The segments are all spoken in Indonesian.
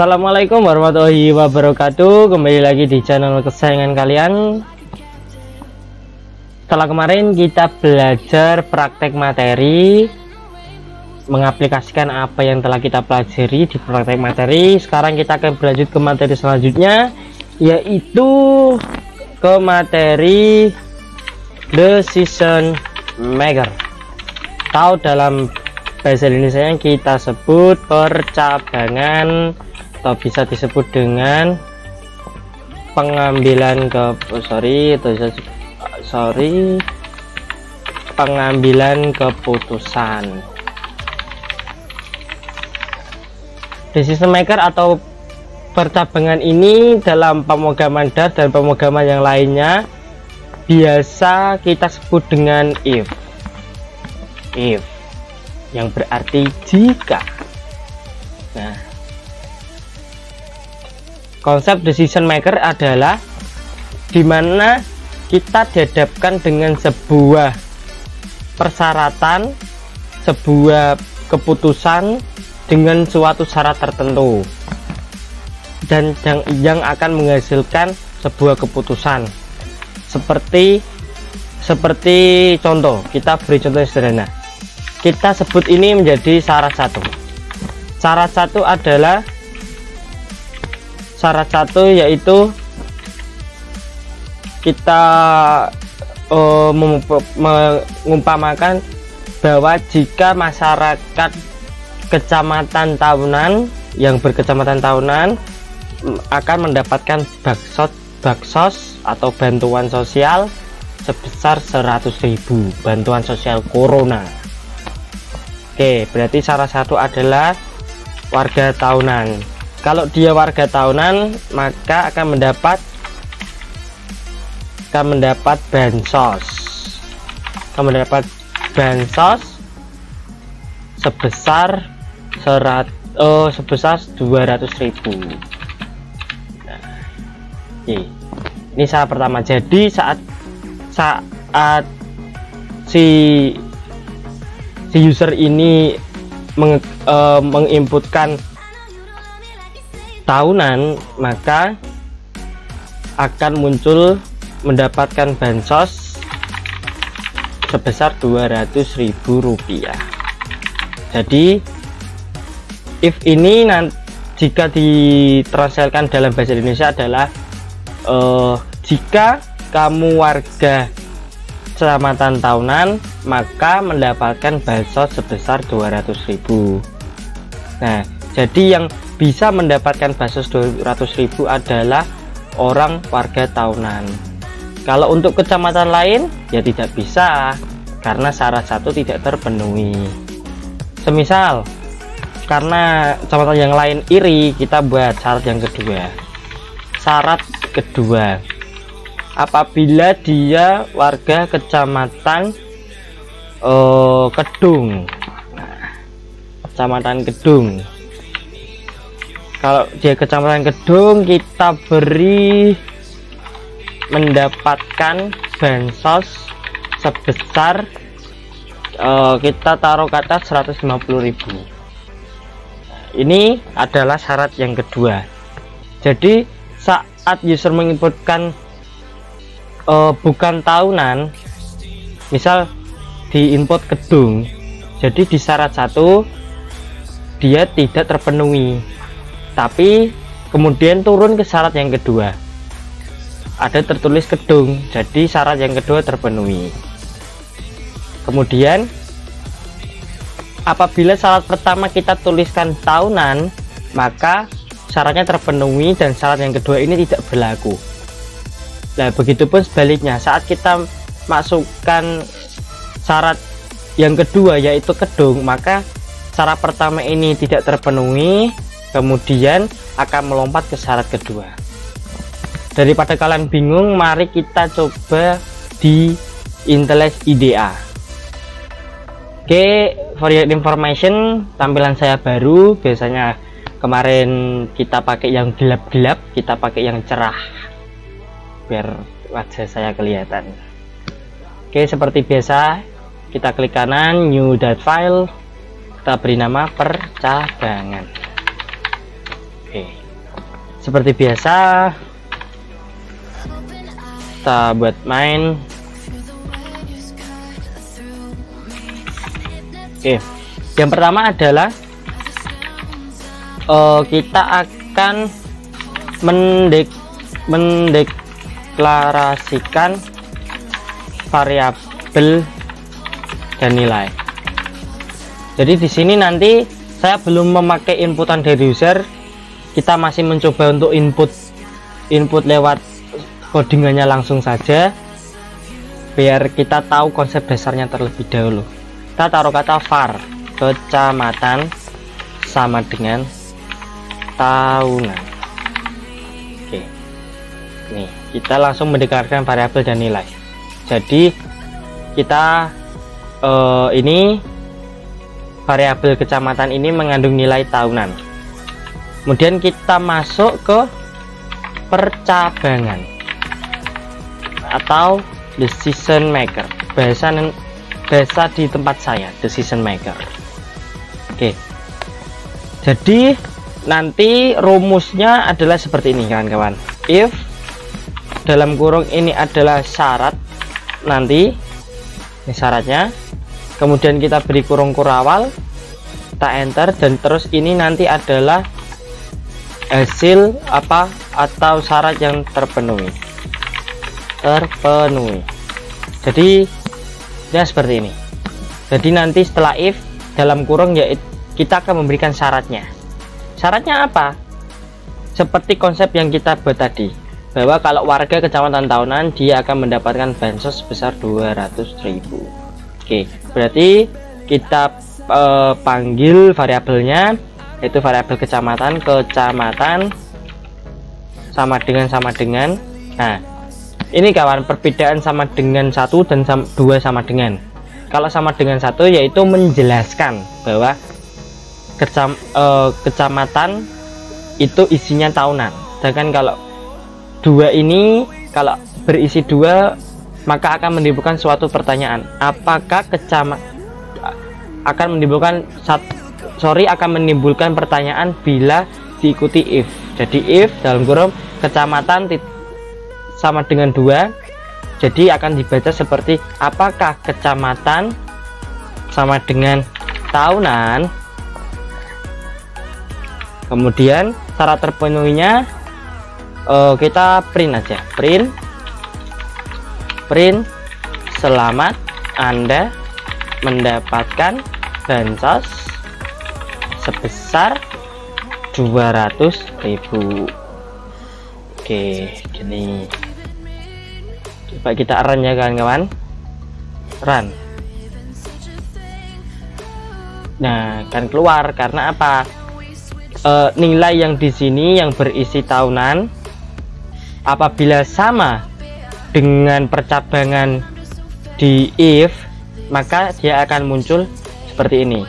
Assalamualaikum warahmatullahi wabarakatuh. Kembali lagi di channel kesayangan kalian. Setelah kemarin kita belajar praktek materi, mengaplikasikan apa yang telah kita pelajari di praktek materi. Sekarang kita akan berlanjut ke materi selanjutnya, yaitu ke materi decision maker, atau dalam bahasa Indonesia yang kita sebut percabangan, atau bisa disebut dengan pengambilan pengambilan keputusan. Decision maker atau percabangan ini dalam pemrograman DAR dan pemrograman yang lainnya biasa kita sebut dengan if, yang berarti jika. Nah, konsep decision maker adalah dimana kita dihadapkan dengan sebuah persyaratan, sebuah keputusan dengan suatu syarat tertentu, dan yang akan menghasilkan sebuah keputusan. Seperti contoh, kita beri contoh yang sederhana. Kita sebut ini menjadi syarat satu. Syarat satu adalah yaitu kita mengumpamakan bahwa jika masyarakat kecamatan tahunan yang berkecamatan tahunan akan mendapatkan baksos atau bantuan sosial sebesar 100.000 bantuan sosial corona. Oke, berarti salah satu adalah warga tahunan. Kalau dia warga tahunan, maka akan mendapat bansos. Akan mendapat bansos sebesar 200.000. Nah, ini syarat pertama. Jadi saat si user ini menginputkan tahunan, maka akan muncul mendapatkan bansos sebesar 200.000 rupiah. Jadi if ini jika ditranslatekan dalam bahasa Indonesia adalah jika kamu warga kecamatan tahunan, maka mendapatkan bansos sebesar 200.000. Nah, jadi yang bisa mendapatkan bansos 200.000 adalah orang warga tahunan. Kalau untuk kecamatan lain ya tidak bisa, karena syarat satu tidak terpenuhi. Semisal karena kecamatan yang lain iri, kita buat syarat yang kedua. Syarat kedua, apabila dia warga kecamatan Kedung. Nah, kecamatan Kedung. Kalau dia kecamatan Kedung, kita beri mendapatkan bansos sebesar kita taruh kata 150.000. Ini adalah syarat yang kedua. Jadi saat user menginputkan bukan tahunan, misal di input Kedung, jadi di syarat satu dia tidak terpenuhi, tapi kemudian turun ke syarat yang kedua, ada tertulis Kedung, jadi syarat yang kedua terpenuhi. Kemudian apabila syarat pertama kita tuliskan tahunan, maka syaratnya terpenuhi dan syarat yang kedua ini tidak berlaku. Nah, begitupun sebaliknya, saat kita masukkan syarat yang kedua yaitu Kedung, maka syarat pertama ini tidak terpenuhi, kemudian akan melompat ke syarat kedua. Daripada kalian bingung, mari kita coba di Intelis IDEA. Oke, for your information, tampilan saya baru. Biasanya kemarin kita pakai yang gelap-gelap, kita pakai yang cerah biar wajah saya kelihatan. Oke, seperti biasa kita klik kanan, new dot file, kita beri nama percabangan. Oke. seperti biasa kita buat main. Oke, yang pertama adalah kita akan mendeklarasikan variabel dan nilai. Jadi di sini nanti saya belum memakai inputan dari user, kita masih mencoba untuk input lewat codingannya langsung saja, biar kita tahu konsep dasarnya terlebih dahulu. Kita taruh kata var kecamatan sama dengan tahunan. Oke, nih kita langsung mendeklarasikan variabel dan nilai. Jadi kita ini variabel kecamatan ini mengandung nilai tahunan. Kemudian kita masuk ke percabangan atau decision maker, bahasa di tempat saya decision maker. Oke, jadi nanti rumusnya adalah seperti ini kawan-kawan. If dalam kurung ini adalah syarat, nanti ini syaratnya, kemudian kita beri kurung kurawal, kita enter, dan terus ini nanti adalah hasil apa atau syarat yang terpenuhi. Jadi ya seperti ini. Jadi nanti setelah if dalam kurung ya kita akan memberikan syaratnya. Syaratnya apa? Seperti konsep yang kita buat tadi, bahwa kalau warga kecamatan tahunan dia akan mendapatkan bansos sebesar 200.000. Oke, berarti kita panggil variabelnya, yaitu variabel kecamatan sama dengan. Nah, ini kawan, perbedaan sama dengan 1 dan 2 sama dengan. Kalau sama dengan 1 yaitu menjelaskan bahwa kecamatan itu isinya tahunan. Sedangkan kalau 2 ini, kalau berisi 2, maka akan menimbulkan suatu pertanyaan. Apakah akan menimbulkan pertanyaan bila diikuti if. Jadi if dalam kurung kecamatan sama dengan 2, jadi akan dibaca seperti apakah kecamatan sama dengan tahunan. Kemudian syarat terpenuhinya kita print aja, print selamat Anda mendapatkan bansos sebesar 200.000. Oke, gini. Coba kita run ya kawan-kawan. Run. Nah, kan keluar karena apa? Nilai yang di sini yang berisi tahunan apabila sama dengan percabangan di if, maka dia akan muncul seperti ini.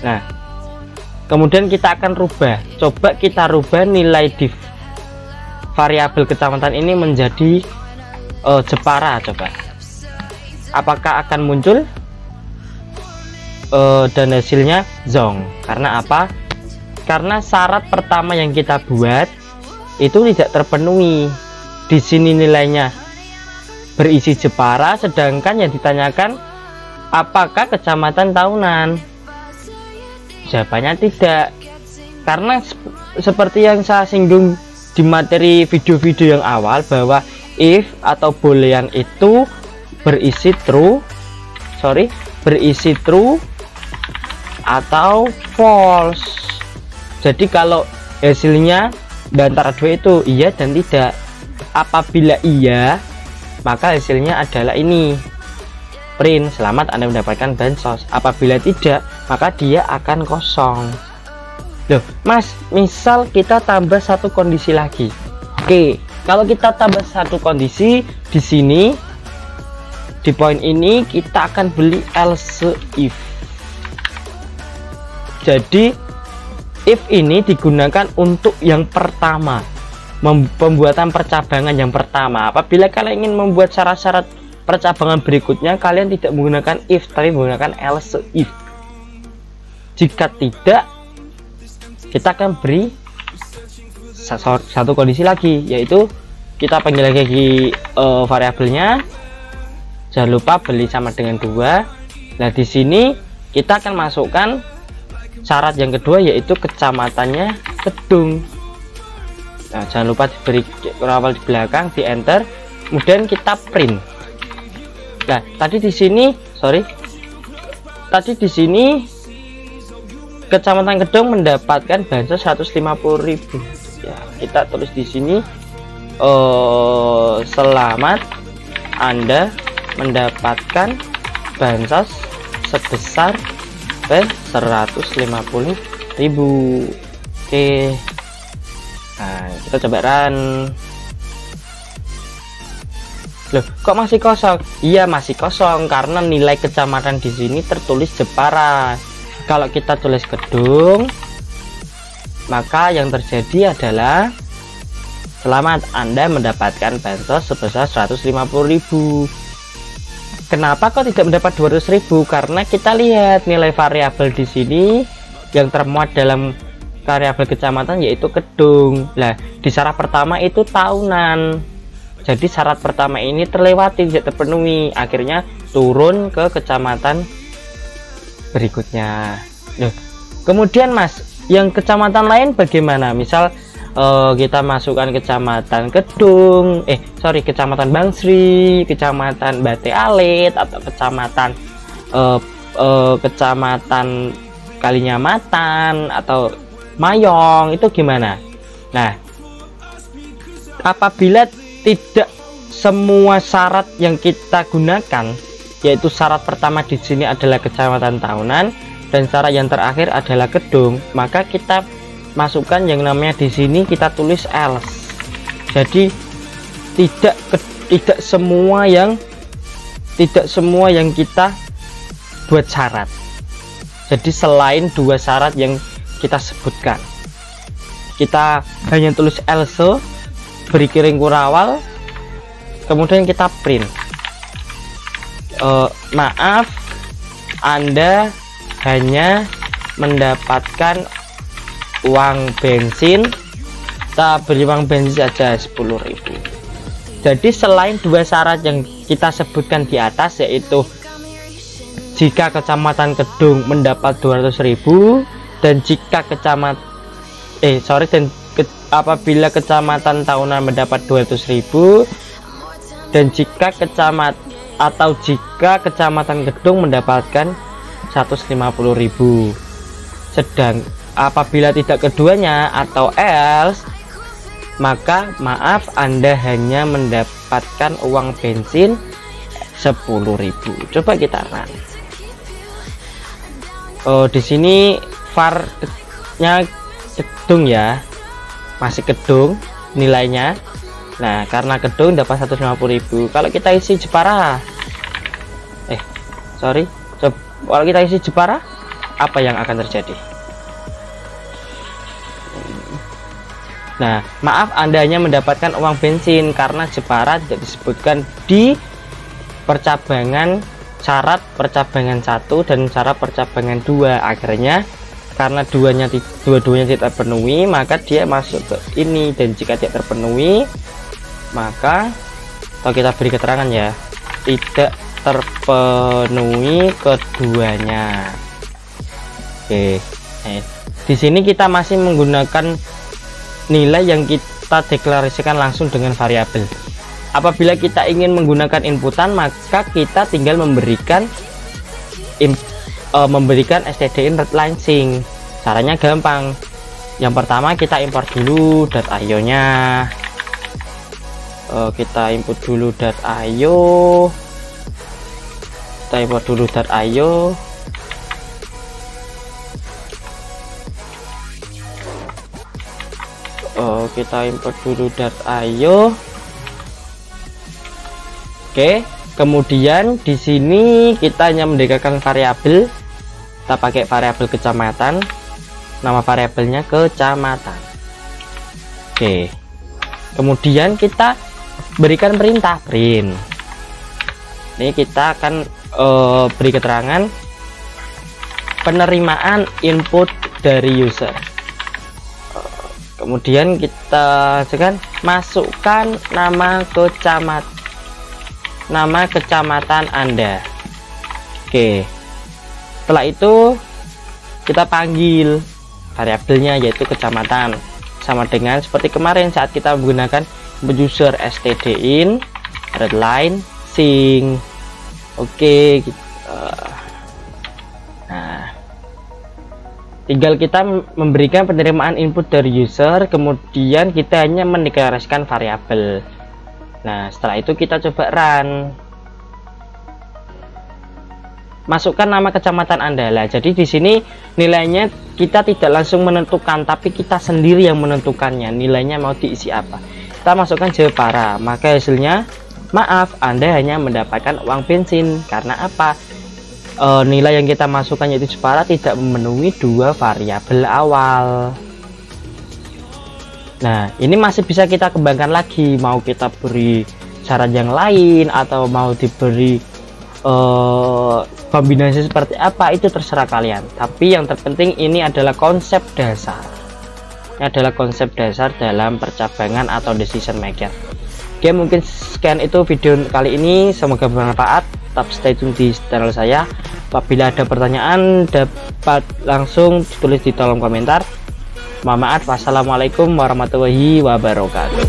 Nah, kemudian kita akan rubah. Coba kita rubah nilai di variabel kecamatan ini menjadi Jepara. Coba apakah akan muncul dan hasilnya zong. Karena apa? Karena syarat pertama yang kita buat itu tidak terpenuhi. Di sini nilainya berisi Jepara, sedangkan yang ditanyakan apakah kecamatan tahunan. Jawabannya tidak, karena seperti yang saya singgung di materi video-video yang awal, bahwa if atau boolean itu berisi true atau false. Jadi kalau hasilnya di antara dua itu iya dan tidak. Apabila iya, maka hasilnya adalah ini, print selamat Anda mendapatkan bansos. Apabila tidak, maka dia akan kosong. Loh mas, misal kita tambah satu kondisi lagi. Oke, kalau kita tambah satu kondisi di sini, di poin ini kita akan beli else if. Jadi if ini digunakan untuk yang pertama, pembuatan percabangan yang pertama. Apabila kalian ingin membuat syarat-syarat percabangan berikutnya, kalian tidak menggunakan if tapi menggunakan else if. Jika tidak, kita akan beri satu kondisi lagi, yaitu kita panggil lagi variabelnya. Jangan lupa beli sama dengan 2. Nah di sini kita akan masukkan syarat yang kedua, yaitu kecamatannya Kedung. Nah jangan lupa diberi kurawal di belakang, di enter, kemudian kita print. Nah tadi di sini Kecamatan Kedung mendapatkan bansos 150.000. Ya kita tulis di sini selamat Anda mendapatkan bansos sebesar 150.000. Oke, nah kita coba run. Loh kok masih kosong? Iya masih kosong karena nilai kecamatan di sini tertulis Jepara. Kalau kita tulis Kedung, maka yang terjadi adalah selamat Anda mendapatkan bansos sebesar 150.000. Kenapa kok tidak mendapat 200.000? Karena kita lihat nilai variabel di sini yang termuat dalam variabel kecamatan yaitu Kedung. Nah, di syarat pertama itu tahunan. Jadi syarat pertama ini terlewati, tidak terpenuhi. Akhirnya turun ke kecamatan berikutnya. Loh, kemudian Mas, yang kecamatan lain bagaimana? Misal kita masukkan kecamatan Kedung, kecamatan Bangsri, kecamatan Bate Alit, atau kecamatan Kalinyamatan atau Mayong, itu gimana? Nah, apabila tidak semua syarat yang kita gunakan, yaitu syarat pertama di sini adalah kecamatan tahunan dan syarat yang terakhir adalah Kedung, maka kita masukkan yang namanya di sini kita tulis else. Jadi tidak semua yang kita buat syarat. Jadi selain 2 syarat yang kita sebutkan, kita hanya tulis else, beri kiring kurawal, kemudian kita print. Maaf, Anda hanya mendapatkan uang bensin, kita beri uang bensin saja 10.000. Jadi selain 2 syarat yang kita sebutkan di atas, yaitu jika kecamatan Kedung mendapat 200.000 dan jika apabila kecamatan tahunan mendapat 200.000 dan jika kecamatan Kedung mendapatkan 150.000. Sedang apabila tidak keduanya atau else, maka maaf Anda hanya mendapatkan uang bensin 10.000. Coba kita run. Di sini var-nya Kedung ya, masih Kedung nilainya. Nah karena Kedung dapat 150.000. Kalau kita isi Jepara, kalau kita isi Jepara, apa yang akan terjadi? Nah, maaf Anda hanya mendapatkan uang bensin karena Jepara tidak disebutkan di percabangan syarat percabangan 1 dan syarat percabangan 2. Akhirnya karena dua-duanya tidak terpenuhi, maka dia masuk ke ini, dan jika tidak terpenuhi, maka kalau kita beri keterangan ya, tidak terpenuhi keduanya. Oke. Di sini kita masih menggunakan nilai yang kita deklarasikan langsung dengan variabel. Apabila kita ingin menggunakan inputan, maka kita tinggal memberikan stdin readline sync. Caranya gampang. Yang pertama kita import dulu .io nya. Kita input dulu .io. Kita import dulu .io. Kita import dulu .io. Oke, kemudian di sini kita hanya mendeklarasikan variabel. Kita pakai variabel kecamatan. Nama variabelnya kecamatan. Oke. Kemudian kita berikan perintah print. Ini kita akan beri keterangan penerimaan input dari user. Kemudian kita masukkan nama kecamatan Anda. Oke, setelah itu kita panggil variabelnya yaitu kecamatan, sama dengan seperti kemarin saat kita menggunakan user stdin readline sing. Oke, nah tinggal kita memberikan penerimaan input dari user, kemudian kita hanya mendeklarasikan variabel. Nah, setelah itu kita coba run. Masukkan nama kecamatan Anda lah. Jadi di sini nilainya kita tidak langsung menentukan, tapi kita sendiri yang menentukannya. Nilainya mau diisi apa. Kita masukkan Jepara, maka hasilnya maaf, Anda hanya mendapatkan uang bensin. Karena apa? Nilai yang kita masukkan yaitu Jepara tidak memenuhi dua variabel awal. Nah, ini masih bisa kita kembangkan lagi, mau kita beri syarat yang lain atau mau diberi kombinasi seperti apa, itu terserah kalian. Tapi yang terpenting ini adalah konsep dasar. Ini adalah konsep dasar dalam percabangan atau decision maker. Oke, mungkin sekian itu video kali ini, semoga bermanfaat. Tetap stay tune di channel saya. Apabila ada pertanyaan dapat langsung ditulis di kolom komentar. Mohon maaf, wassalamualaikum warahmatullahi wabarakatuh.